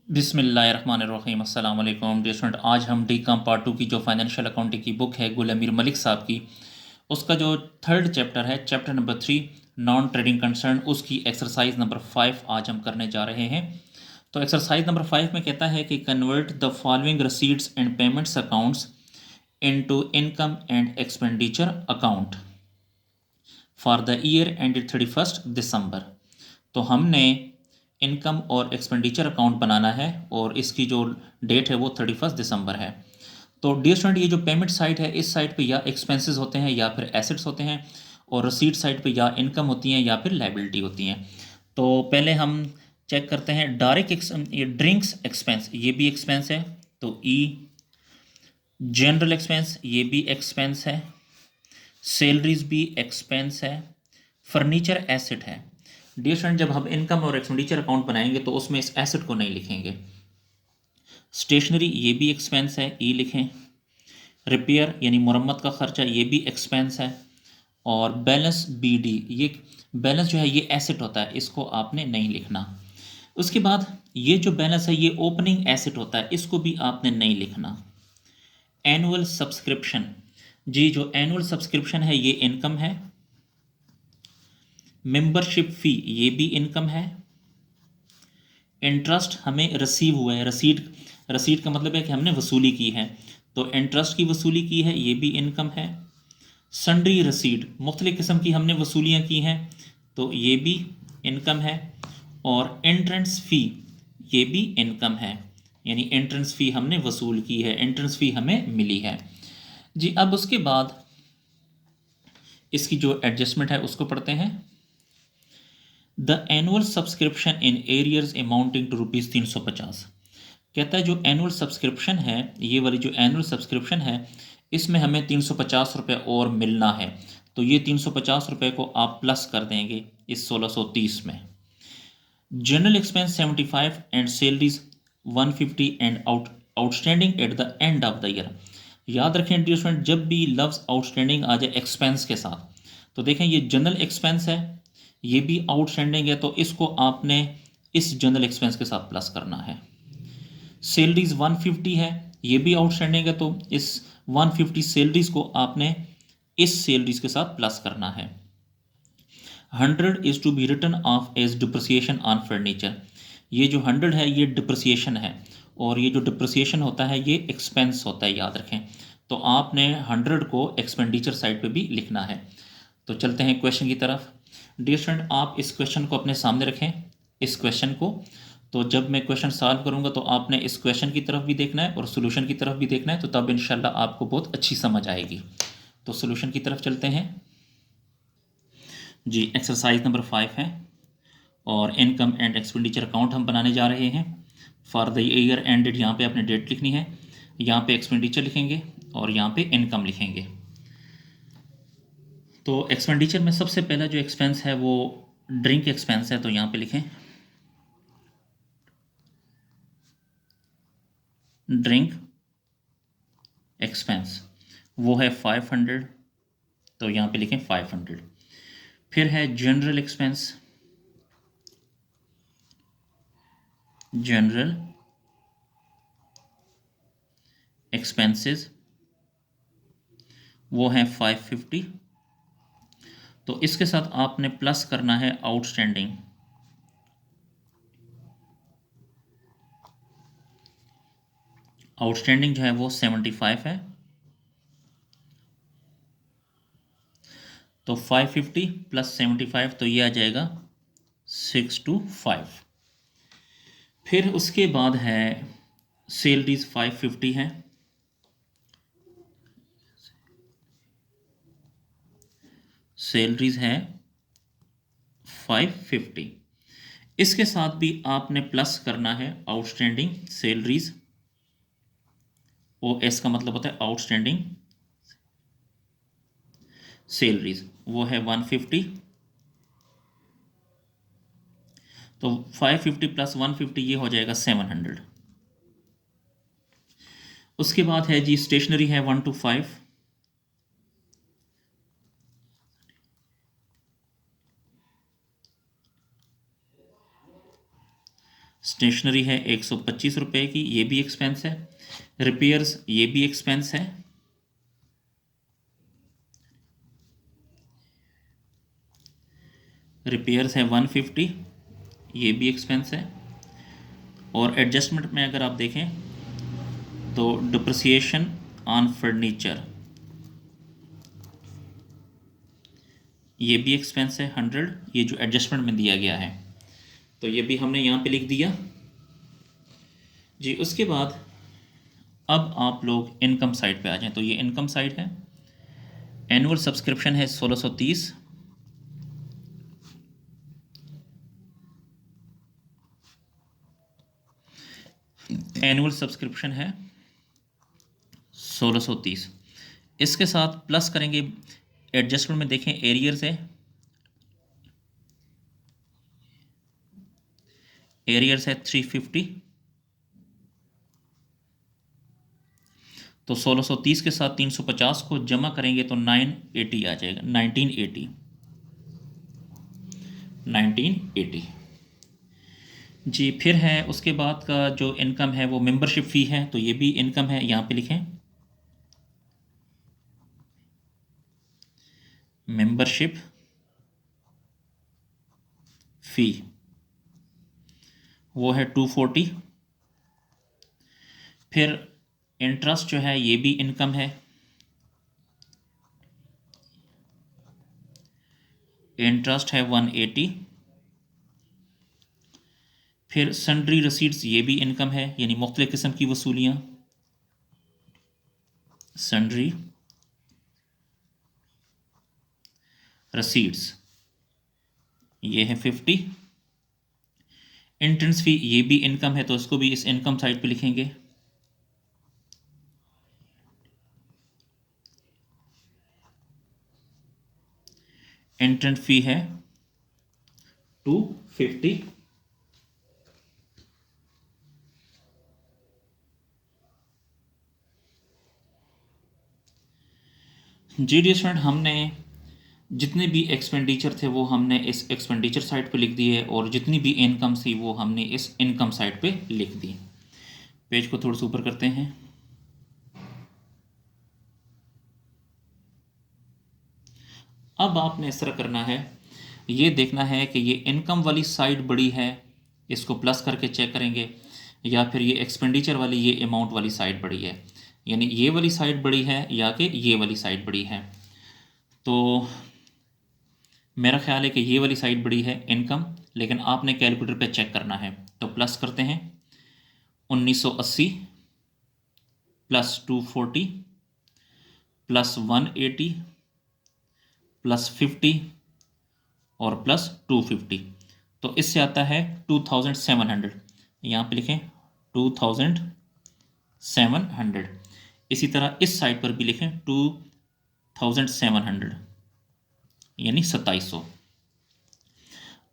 बिस्मिल्लाहिर्रहमानिर्रहीम अस्सलाम वालेकुम डियर स्टूडेंट। आज हम डी कॉम पार्ट 2 की जो फाइनेंशियल अकाउंटिंग की बुक है गुल अमीर मलिक साहब की, उसका जो थर्ड चैप्टर है, chapter number 3 non trading concern, उसकी एक्सरसाइज नंबर 5 आज हम करने जा रहे हैं। तो एक्सरसाइज नंबर 5 में कहता है कि convert the following receipts and payments accounts into income and expenditure account for the year ended 31 December. तो हमने इनकम और एक्सपेंडिचर अकाउंट बनाना है और इसकी जो डेट है वो 31 दिसंबर है। तो डियर स्टूडेंट, ये जो पेमेंट साइड है, इस साइड पे या एक्सपेंसेस होते हैं या फिर एसेट्स होते हैं, और रसीट साइड पे या इनकम होती है या फिर लाइबिलिटी होती हैं। तो पहले हम चेक करते हैं डायरेक्ट ये ड्रिंक्स एक्सपेंस, ये भी एक्सपेंस है, तो ई। जनरल एक्सपेंस, ये भी एक्सपेंस है। सैलरीज भी एक्सपेंस है। फर्नीचर एसेट है। डियर स्टूडेंट, जब हम इनकम और एक्सपेंडिचर अकाउंट बनाएंगे तो उसमें इस एसेट को नहीं लिखेंगे। स्टेशनरी, ये भी एक्सपेंस है, ई लिखें। रिपेयर यानी मुरम्मत का खर्चा, ये भी एक्सपेंस है। और बैलेंस बी डी, ये बैलेंस जो है ये एसेट होता है, इसको आपने नहीं लिखना। उसके बाद ये जो बैलेंस है ये ओपनिंग एसेट होता है, इसको भी आपने नहीं लिखना। एनुअल सब्सक्रिप्शन, जी जो एनुअल सब्सक्रिप्शन है ये इनकम है। मेंबरशिप फ़ी, ये भी इनकम है। इंटरेस्ट हमें रिसीव हुआ है, रसीद, रसीद का मतलब है कि हमने वसूली की है, तो इंटरेस्ट की वसूली की है, ये भी इनकम है। सन्ड्री रसीद, मुख्तलिफ़ किस्म की हमने वसूलियाँ की हैं, तो ये भी इनकम है। और एंट्रेंस फ़ी, ये भी इनकम है, यानी एंट्रेंस फ़ी हमने वसूल की है, एंट्रेंस फ़ी हमें मिली है जी। अब उसके बाद इसकी जो एडजस्टमेंट है उसको पढ़ते हैं। The annual subscription in arrears amounting to ₹350। कहता है जो एनुअल सब्सक्रिप्शन है, ये वाली जो एनुअल सब्सक्रिप्शन है, इसमें हमें 350 रुपये और मिलना है, तो ये 350 रुपये को आप प्लस कर देंगे इस 1630 में। General expense 75 and salaries 150 and outstanding at the end of the year. याद रखें डियर स्टूडेंट, जब भी लफ्ज़ आउटस्टैंडिंग आ जाए एक्सपेंस के साथ, तो देखें ये जनरल एक्सपेंस है, ये भी आउटस्टैंडिंग है, तो इसको आपने इस जनरल एक्सपेंस के साथ प्लस करना है। सैलरीज 150 है, ये भी आउटस्टैंडिंग है, तो इस 150 सैलरीज को आपने इस सैलरीज के साथ प्लस करना है। 100 is to be written off as depreciation on furniture. ये जो 100 है ये डिप्रिसिएशन है, और ये जो डिप्रिसिएशन होता है ये एक्सपेंस होता है, याद रखें। तो आपने 100 को एक्सपेंडिचर साइड पे भी लिखना है। तो चलते हैं क्वेश्चन की तरफ। डियर स्टूडेंट, आप इस क्वेश्चन को अपने सामने रखें, इस क्वेश्चन को। तो जब मैं क्वेश्चन सॉल्व करूंगा तो आपने इस क्वेश्चन की तरफ भी देखना है और सोल्यूशन की तरफ भी देखना है, तो तब इंशाल्लाह आपको बहुत अच्छी समझ आएगी। तो सोल्यूशन की तरफ चलते हैं जी। एक्सरसाइज नंबर 5 है और इनकम एंड एक्सपेंडिचर अकाउंट हम बनाने जा रहे हैं फॉर द ईयर एंडेड। यहाँ पे आपने डेट लिखनी है, यहाँ पे एक्सपेंडिचर लिखेंगे और यहाँ पे इनकम लिखेंगे। तो एक्सपेंडिचर में सबसे पहला जो एक्सपेंस है वो ड्रिंक एक्सपेंस है, तो यहाँ पे लिखें ड्रिंक एक्सपेंस, वो है 500, तो यहाँ पे लिखें 500। फिर है जनरल एक्सपेंस, जनरल एक्सपेंसेस, वो है 550। तो इसके साथ आपने प्लस करना है आउटस्टैंडिंग। आउटस्टैंडिंग जो है वो 75 है, तो 550 प्लस 75, तो ये आ जाएगा 625। फिर उसके बाद है सैलरीज 550 है, सैलरीज है 550। इसके साथ भी आपने प्लस करना है आउटस्टैंडिंग सैलरीज। ओ एस का मतलब होता है आउटस्टैंडिंग सैलरीज, वो है 150। तो 550 प्लस 150 ये हो जाएगा 700। उसके बाद है जी स्टेशनरी है 1 to 5, स्टेशनरी है 125 रुपये की, ये भी एक्सपेंस है। रिपेयर्स, ये भी एक्सपेंस है। रिपेयर्स है 150, ये भी एक्सपेंस है। और एडजस्टमेंट में अगर आप देखें तो डिप्रिसिएशन ऑन फर्नीचर, ये भी एक्सपेंस है 100, ये जो एडजस्टमेंट में दिया गया है, तो ये भी हमने यहाँ पे लिख दिया जी। उसके बाद अब आप लोग इनकम साइड पे आ जाएं, तो ये इनकम साइड है। एनुअल सब्सक्रिप्शन है 1630, एनुअल सब्सक्रिप्शन है 1630। इसके साथ प्लस करेंगे, एडजस्टमेंट में देखें एरियर्स है, एरियर्स है 350, तो 1630 के साथ 350 को जमा करेंगे तो 980 आ जाएगा, 1980 जी। फिर है उसके बाद का जो इनकम है वो मेंबरशिप फ़ी है, तो ये भी इनकम है, यहाँ पे लिखें मेंबरशिप फ़ी, वो है 240। फिर इंटरेस्ट जो है ये भी इनकम है, इंटरेस्ट है 180। फिर सन्ड्री रसीट्स, ये भी इनकम है, यानी मुख्तलिफ किस्म की वसूलियाँ, सन्ड्री रसीट्स, ये है 50। एंट्रेंस फ़ी, ये भी इनकम है, तो इसको भी इस इनकम साइड पे लिखेंगे। एंट्रेंस फ़ी है 250। जी डियर स्टूडेंट, हमने जितने भी एक्सपेंडिचर थे वो हमने इस एक्सपेंडिचर साइड पे लिख दिए, और जितनी भी इनकम थी वो हमने इस इनकम साइड पे लिख दी। पेज को थोड़ा सा ऊपर करते हैं। अब आपने इस तरह करना है, ये देखना है कि ये इनकम वाली साइड बड़ी है, इसको प्लस करके चेक करेंगे, या फिर ये एक्सपेंडिचर वाली, ये अमाउंट वाली साइड बड़ी है, यानी ये वाली साइड बड़ी है या कि ये वाली साइड बड़ी है। तो मेरा ख्याल है कि ये वाली साइड बड़ी है इनकम, लेकिन आपने कैलकुलेटर पे चेक करना है। तो प्लस करते हैं, 1980 प्लस 240 प्लस 180 प्लस 50 और प्लस 250, तो इससे आता है 2700। यहाँ पे लिखें 2700। इसी तरह इस साइड पर भी लिखें 2700, यानी 2700।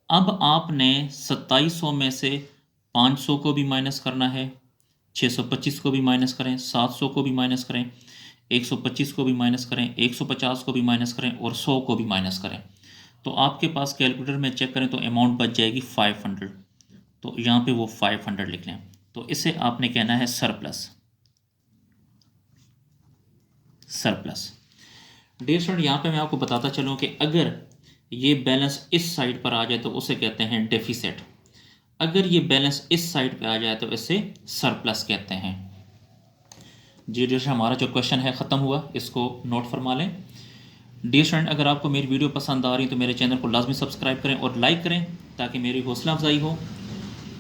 अब आपने 2700 में से 500 को भी माइनस करना है, 625 को भी माइनस करें, 700 को भी माइनस करें, 125 को भी माइनस करें, 150 को भी माइनस करें और 100 को भी माइनस करें। तो आपके पास कैलकुलेटर में चेक करें तो अमाउंट बच जाएगी 500। तो यहाँ पे वो 500 लिख लें। तो इसे आपने कहना है सरप्लस। सरप्लस डियर स्टूडेंट, यहाँ पे मैं आपको बताता चलूँ कि अगर ये बैलेंस इस साइड पर आ जाए तो उसे कहते हैं डेफिसिट, अगर ये बैलेंस इस साइड पे आ जाए तो इसे सरप्लस कहते हैं। जी डियर, हमारा जो क्वेश्चन है ख़त्म हुआ, इसको नोट फरमा लें। डियर स्टूडेंट, अगर आपको मेरी वीडियो पसंद आ रही है तो मेरे चैनल को लाजमी सब्सक्राइब करें और लाइक करें ताकि मेरी हौसला अफजाई हो,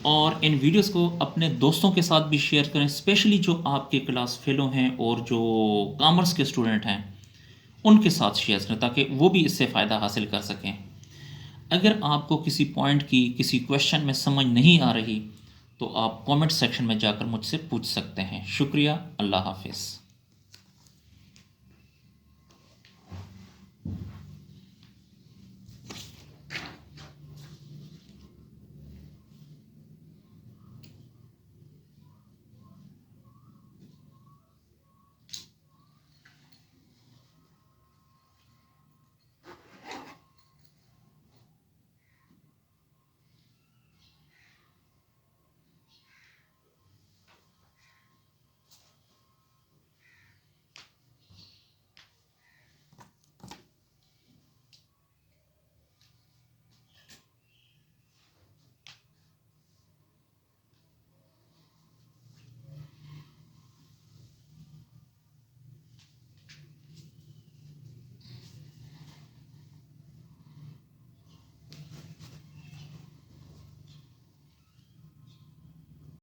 और इन वीडियोस को अपने दोस्तों के साथ भी शेयर करें, स्पेशली जो आपके क्लास फेलो हैं और जो कॉमर्स के स्टूडेंट हैं उनके साथ शेयर करें ताकि वो भी इससे फ़ायदा हासिल कर सकें। अगर आपको किसी पॉइंट की, किसी क्वेश्चन में समझ नहीं आ रही तो आप कमेंट सेक्शन में जाकर मुझसे पूछ सकते हैं। शुक्रिया, अल्लाह हाफिज़।